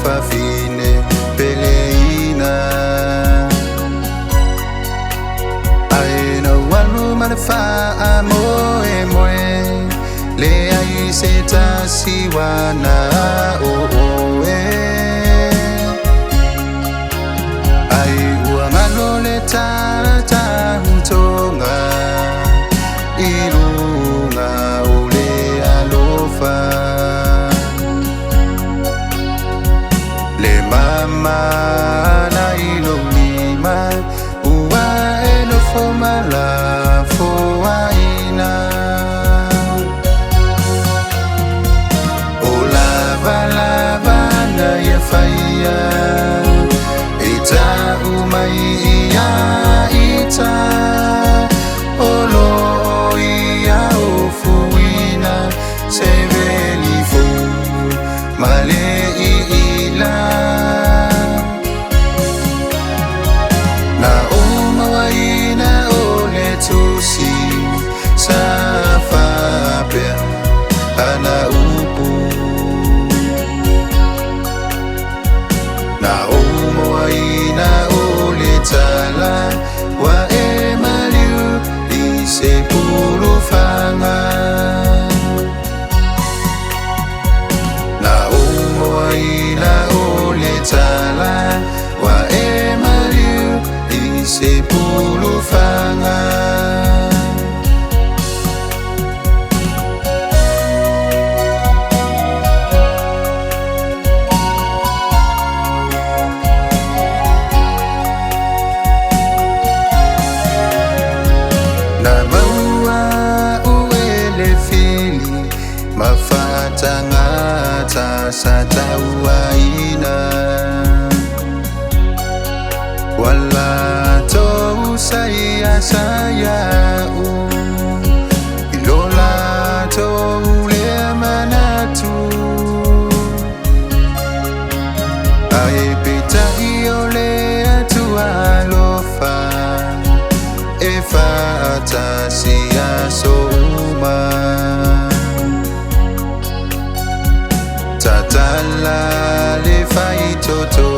fafine peleina aina walu malfa amoe moe le ai seta siwana o oe ai wa malole ta huntonga ilunga ule alofa le mama na ilolima uwa elofoma la foaina o lava na ya faya ita umai ya ita olo ia ofuina sevelifo male ila na umawaina ole tusi safapea ana upu na umawaina ole tala wa emaliu isepulu fanga na umawaina ole tala wa emaliu isepulu fanga na maua uele fili mafata ngata satauaina wala to saya ilola to le manatu ai pita iole atu alofa efata sia soma tatala le fai toto